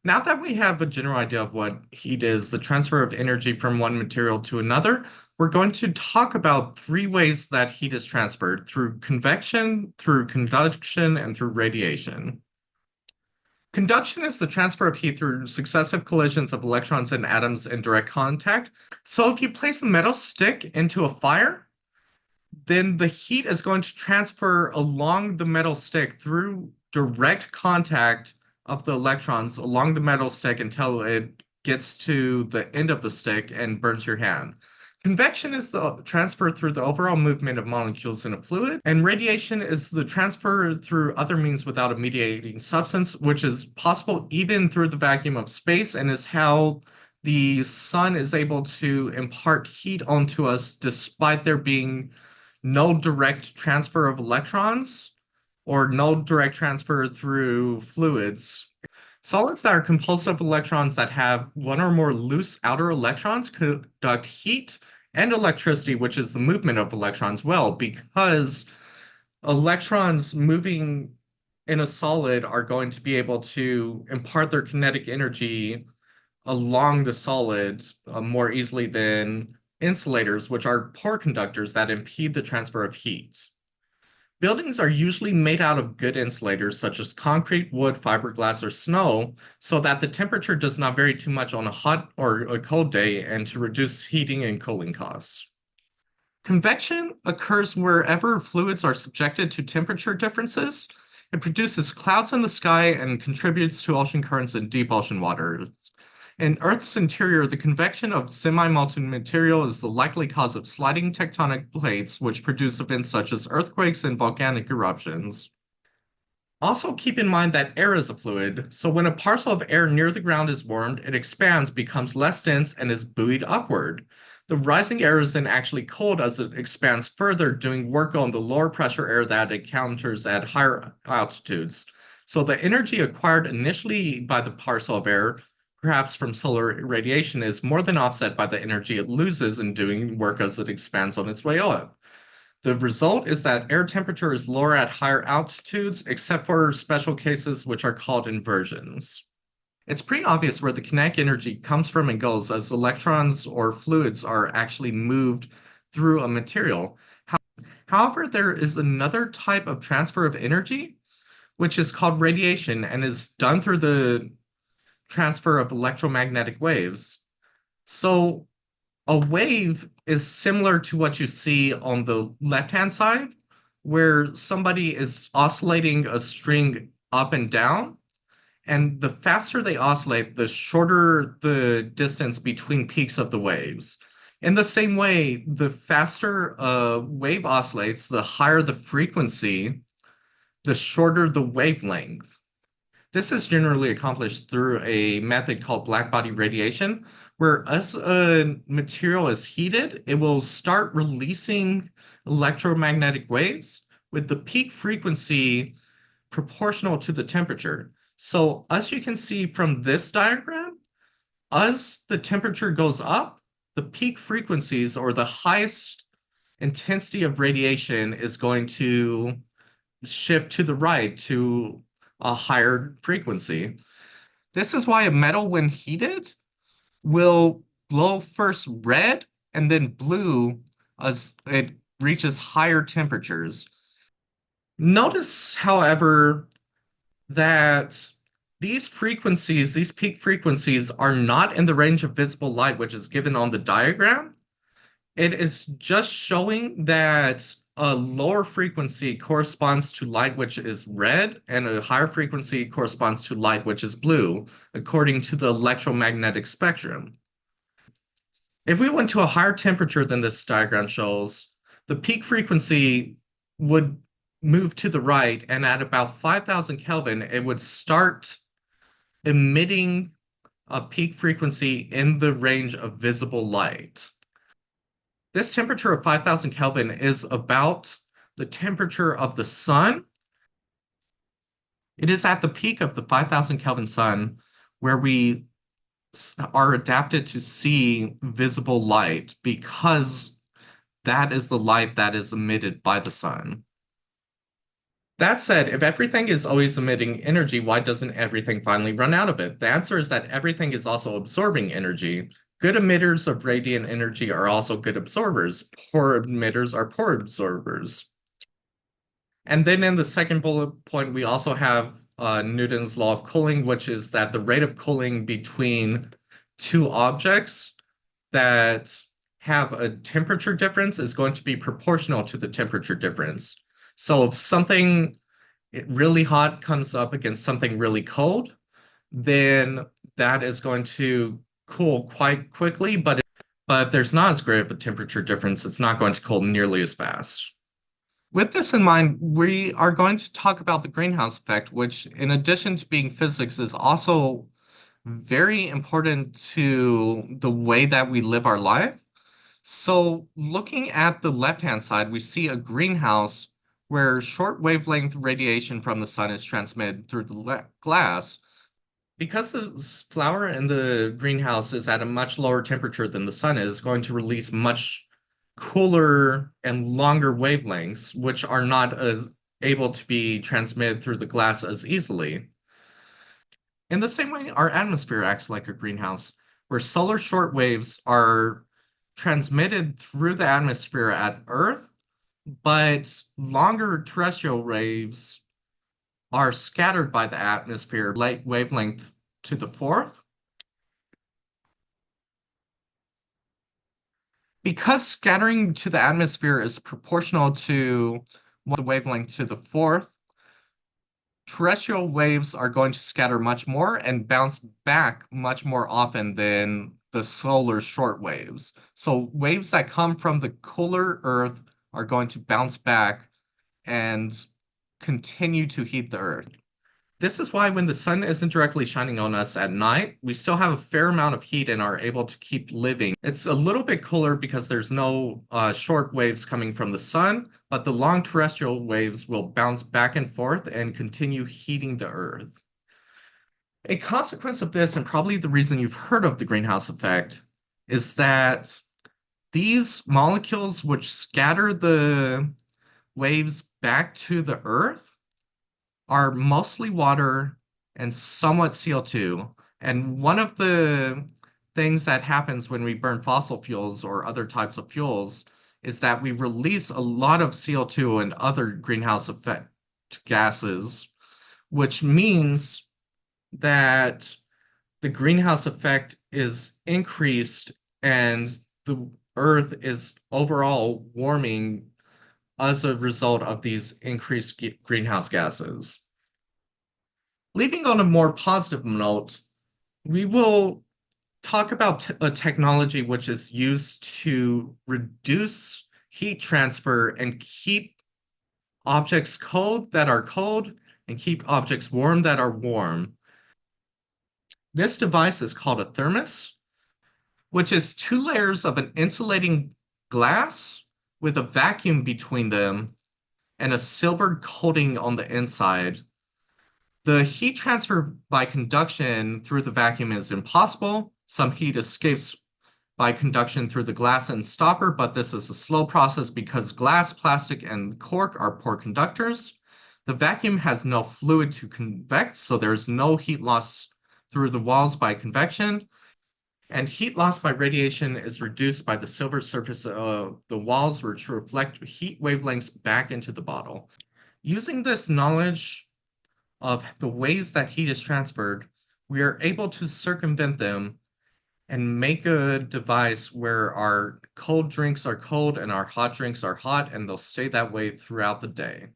Now that we have a general idea of what heat is, the transfer of energy from one material to another, we're going to talk about three ways that heat is transferred: through convection, through conduction, and through radiation. Conduction is the transfer of heat through successive collisions of electrons and atoms in direct contact. So if you place a metal stick into a fire, then the heat is going to transfer along the metal stick through direct contact of the electrons along the metal stick until it gets to the end of the stick and burns your hand. Convection is the transfer through the overall movement of molecules in a fluid, and radiation is the transfer through other means without a mediating substance, which is possible even through the vacuum of space and is how the sun is able to impart heat onto us despite there being no direct transfer of electrons or no direct transfer through fluids. Solids that are composed of electrons that have one or more loose outer electrons conduct heat and electricity, which is the movement of electrons, well, because electrons moving in a solid are going to be able to impart their kinetic energy along the solid more easily than insulators, which are poor conductors that impede the transfer of heat. Buildings are usually made out of good insulators such as concrete, wood, fiberglass, or snow, so that the temperature does not vary too much on a hot or a cold day and to reduce heating and cooling costs. Convection occurs wherever fluids are subjected to temperature differences. It produces clouds in the sky and contributes to ocean currents and deep ocean waters. In Earth's interior, the convection of semi-molten material is the likely cause of sliding tectonic plates, which produce events such as earthquakes and volcanic eruptions. Also, keep in mind that air is a fluid, so when a parcel of air near the ground is warmed, it expands, becomes less dense, and is buoyed upward. The rising air is then actually cooled as it expands further, doing work on the lower pressure air that it encounters at higher altitudes. So the energy acquired initially by the parcel of air, perhaps from solar radiation, is more than offset by the energy it loses in doing work as it expands on its way up. The result is that air temperature is lower at higher altitudes, except for special cases which are called inversions. It's pretty obvious where the kinetic energy comes from and goes, as electrons or fluids are actually moved through a material. However, there is another type of transfer of energy, which is called radiation and is done through the transfer of electromagnetic waves. So a wave is similar to what you see on the left-hand side, where somebody is oscillating a string up and down. And the faster they oscillate, the shorter the distance between peaks of the waves. In the same way, the faster a wave oscillates, the higher the frequency, the shorter the wavelength. This is generally accomplished through a method called blackbody radiation, where as a material is heated, it will start releasing electromagnetic waves with the peak frequency proportional to the temperature. So as you can see from this diagram, as the temperature goes up, the peak frequencies or the highest intensity of radiation is going to shift to the right to a higher frequency. This is why a metal, when heated, will glow first red and then blue as it reaches higher temperatures. Notice, however, that these frequencies, these peak frequencies, are not in the range of visible light, which is given on the diagram. It is just showing that a lower frequency corresponds to light which is red, and a higher frequency corresponds to light which is blue, according to the electromagnetic spectrum. If we went to a higher temperature than this diagram shows, the peak frequency would move to the right, and at about 5,000 Kelvin, it would start emitting a peak frequency in the range of visible light. This temperature of 5,000 Kelvin is about the temperature of the sun. It is at the peak of the 5,000 Kelvin sun where we are adapted to see visible light because that is the light that is emitted by the sun. That said, if everything is always emitting energy, why doesn't everything finally run out of it? The answer is that everything is also absorbing energy. Good emitters of radiant energy are also good absorbers. Poor emitters are poor absorbers. And then in the second bullet point, we also have Newton's law of cooling, which is that the rate of cooling between two objects that have a temperature difference is going to be proportional to the temperature difference. So if something really hot comes up against something really cold, then that is going to cool quite quickly, but there's not as great of a temperature difference. It's not going to cool nearly as fast. With this in mind, we are going to talk about the greenhouse effect, which, in addition to being physics, is also very important to the way that we live our life. So, looking at the left-hand side, we see a greenhouse where short wavelength radiation from the sun is transmitted through the glass. Because the flower in the greenhouse is at a much lower temperature than the sun is, going to release much cooler and longer wavelengths, which are not as able to be transmitted through the glass as easily. In the same way, our atmosphere acts like a greenhouse, where solar short waves are transmitted through the atmosphere at Earth, but longer terrestrial waves are scattered by the atmosphere, light wavelength to the fourth. Because scattering to the atmosphere is proportional to the wavelength to the fourth, terrestrial waves are going to scatter much more and bounce back much more often than the solar short waves. So waves that come from the cooler Earth are going to bounce back and continue to heat the Earth. This is why when the sun isn't directly shining on us at night, we still have a fair amount of heat and are able to keep living. It's a little bit cooler because there's no short waves coming from the sun, but the long terrestrial waves will bounce back and forth and continue heating the Earth. A consequence of this, and probably the reason you've heard of the greenhouse effect, is that these molecules which scatter the waves back to the Earth are mostly water and somewhat CO2. And one of the things that happens when we burn fossil fuels or other types of fuels is that we release a lot of CO2 and other greenhouse effect gases, which means that the greenhouse effect is increased and the Earth is overall warming as a result of these increased greenhouse gases. Leaving on a more positive note, we will talk about a technology which is used to reduce heat transfer and keep objects cold that are cold and keep objects warm that are warm. This device is called a thermos, which is two layers of an insulating glass with a vacuum between them and a silver coating on the inside. The heat transfer by conduction through the vacuum is impossible. Some heat escapes by conduction through the glass and stopper, but this is a slow process because glass, plastic, and cork are poor conductors. The vacuum has no fluid to convect, so there's no heat loss through the walls by convection. And heat loss by radiation is reduced by the silver surface of the walls, which reflect heat wavelengths back into the bottle. Using this knowledge of the ways that heat is transferred, we are able to circumvent them and make a device where our cold drinks are cold and our hot drinks are hot, and they'll stay that way throughout the day.